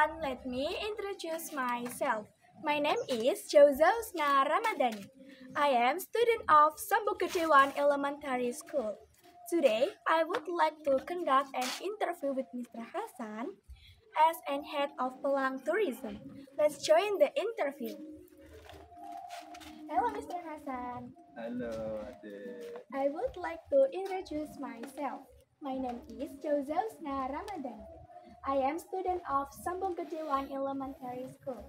everyone, let me introduce myself. My name is Jauzausna Ramadhani. I am student of Sambukedewan Elementary School. Today, I would like to conduct an interview with Mr. Hassan as an head of Pelang Tourism. Let's join the interview. Hello, Mr. Hassan. Halo, Ade. I would like to introduce myself. My name is Jauzausna Ramadhani. I am student of Sambungkedewan Elementary School.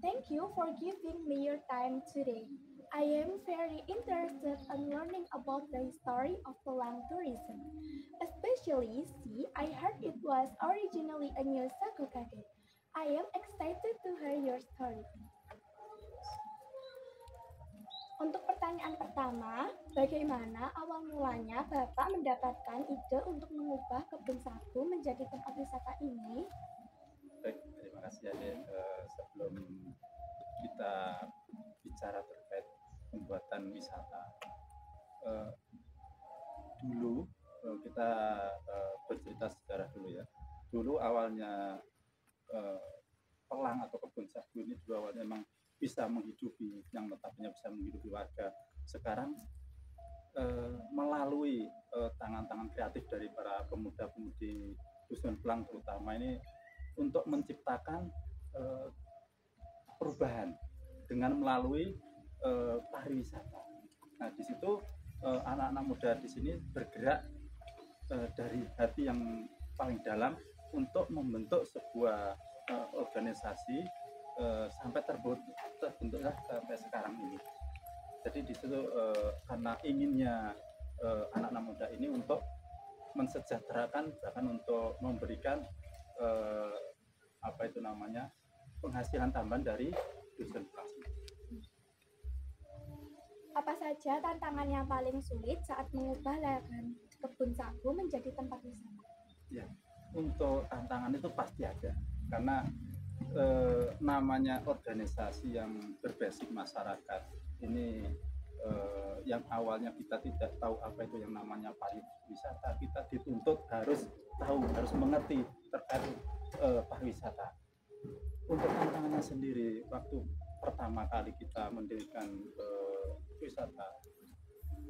Thank you for giving me your time today. I am very interested in learning about the history of Pelang tourism. Especially, I heard it was originally a new Sakukade. I am excited to hear your story. Untuk pertanyaan pertama, bagaimana awal mulanya Bapak mendapatkan ide untuk mengubah kebun sagu menjadi tempat wisata ini? Baik, terima kasih Ade. Sebelum kita bicara terkait pembuatan wisata, dulu kita bercerita sejarah dulu ya. Dulu awalnya Pelang atau kebun sagu ini dulu awalnya memang bisa menghidupi, yang notabene bisa menghidupi warga. Sekarang melalui tangan-tangan kreatif dari para pemuda-pemudi dusun Pelang terutama ini untuk menciptakan perubahan dengan melalui pariwisata. Nah, di situ anak-anak muda di sini bergerak dari hati yang paling dalam untuk membentuk sebuah organisasi sampai terbentuklah sampai sekarang ini. Jadi di situ karena inginnya anak-anak muda ini untuk mensejahterakan, bahkan untuk memberikan penghasilan tambahan dari dusun Pelang. Apa saja tantangan yang paling sulit saat mengubah lahan kebun sagu menjadi tempat wisata? Ya, untuk tantangan itu pasti ada, karena namanya organisasi yang berbasis masyarakat ini yang awalnya kita tidak tahu apa itu yang namanya pariwisata, kita dituntut harus tahu, harus mengerti terkait pariwisata. Untuk tantangannya sendiri, waktu pertama kali kita mendirikan wisata,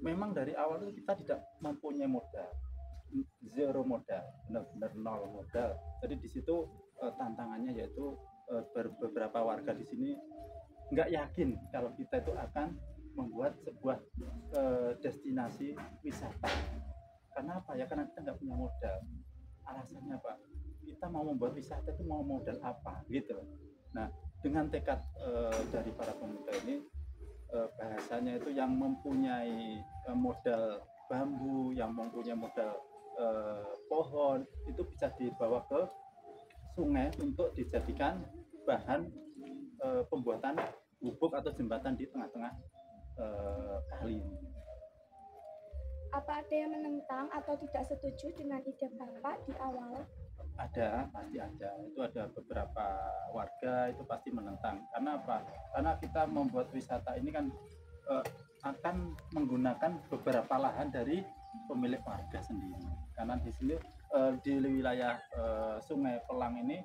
memang dari awal itu kita tidak mempunyai modal, zero modal, benar-benar nol modal. Jadi di situ tantangannya yaitu beberapa warga di sini nggak yakin kalau kita itu akan membuat sebuah destinasi wisata. Karena apa ya? Karena kita nggak punya modal. Alasannya apa? Kita mau membuat wisata itu mau modal apa gitu. Nah, dengan tekad dari para pemuda ini, bahasanya itu yang mempunyai modal bambu, yang mempunyai modal pohon, itu bisa dibawa ke sungai untuk dijadikan bahan pembuatan gubuk atau jembatan di tengah-tengah kali ini. Apa ada yang menentang atau tidak setuju dengan ide Bapak di awal? Ada, pasti ada. Itu ada beberapa warga itu pasti menentang. Karena apa? Karena kita membuat wisata ini kan akan menggunakan beberapa lahan dari pemilik warga sendiri. Karena di sini di wilayah Sungai Pelang ini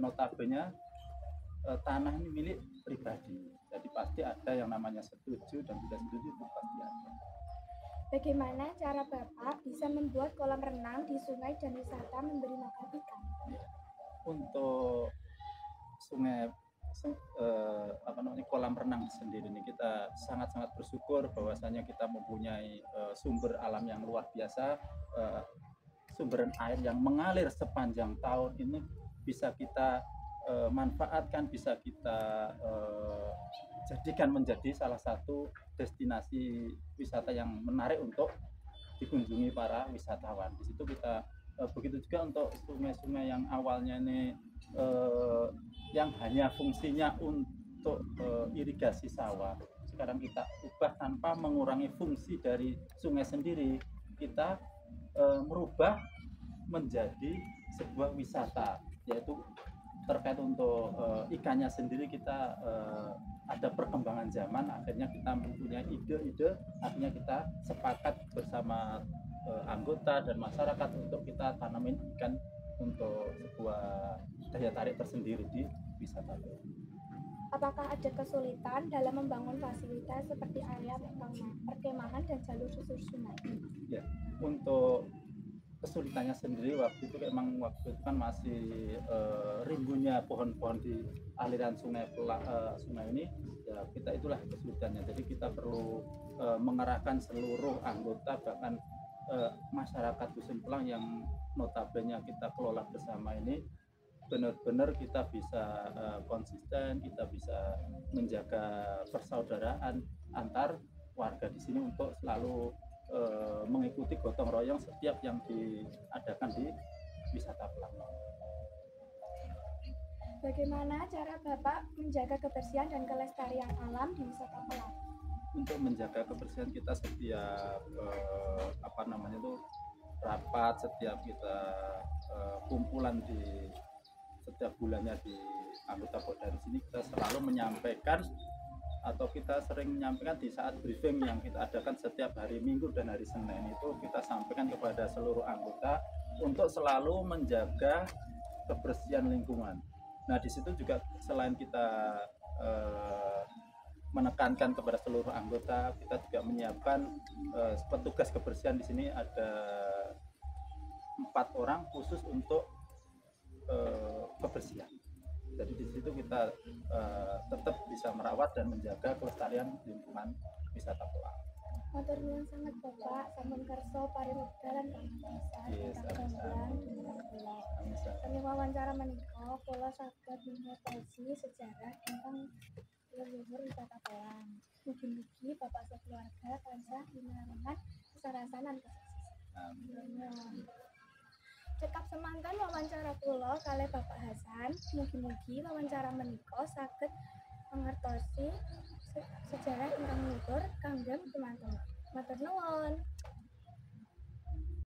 notabene tanah ini milik pribadi. Jadi pasti ada yang namanya setuju dan tidak setuju, itu pasti ada. Bagaimana cara Bapak bisa membuat kolam renang di sungai dan wisata memberi makan ikan? Untuk kolam renang sendiri ini kita sangat-sangat bersyukur bahwasanya kita mempunyai sumber alam yang luar biasa, sumber air yang mengalir sepanjang tahun ini bisa kita manfaatkan, bisa kita jadikan menjadi salah satu destinasi wisata yang menarik untuk dikunjungi para wisatawan. Di situ kita begitu juga untuk sungai-sungai yang awalnya ini yang hanya fungsinya untuk irigasi sawah, sekarang kita ubah tanpa mengurangi fungsi dari sungai sendiri, kita merubah menjadi sebuah wisata, yaitu terkait untuk ikannya sendiri kita ada perkembangan zaman, akhirnya kita mempunyai ide-ide, akhirnya kita sepakat bersama anggota dan masyarakat untuk kita tanamin ikan untuk sebuah daya tarik tersendiri di wisata Pelang. Apakah ada kesulitan dalam membangun fasilitas seperti area perkemahan dan jalur susur sungai? Ya, untuk kesulitannya sendiri waktu itu memang waktu itu kan masih rimbunnya pohon-pohon di aliran sungai sungai ini, ya kita itulah kesulitannya. Jadi kita perlu mengerahkan seluruh anggota, bahkan masyarakat Dusun Pelang yang notabene kita kelola bersama ini, benar-benar kita bisa konsisten, kita bisa menjaga persaudaraan antar warga di sini untuk selalu mengikuti gotong royong setiap yang diadakan di wisata Pelang. Bagaimana cara Bapak menjaga kebersihan dan kelestarian alam di wisata Pelang? Untuk menjaga kebersihan kita setiap rapat, setiap kita kumpulan di setiap bulannya di anggota Pokda di sini, kita selalu menyampaikan atau kita sering menyampaikan di saat briefing yang kita adakan setiap hari Minggu dan hari Senin, itu kita sampaikan kepada seluruh anggota untuk selalu menjaga kebersihan lingkungan. Nah, di situ juga selain kita menekankan kepada seluruh anggota, kita juga menyiapkan petugas kebersihan. Di sini ada 4 orang khusus untuk kebersihan. Jadi di situ kita tetap bisa merawat dan menjaga kelestarian lingkungan wisata Pelang. Matur nuwun sanget Bapak, sampun kersa paring wekdal lan pangabektan ingkang gamblang dhumateng kula. Kami wawancara menika kula saged mengetahui sejarah ingkang leluhur wisata Pelang. Mugi-mugi Bapak sekeluarga tansah pinaringan kesarasan lan kesuksesan. Cekap semanten wawancara kula kalih Bapak Hasan. Mugi-mugi wawancara menika saged mangertosi sejarah ingkang luhur kagem teman-teman. Matur nuwun.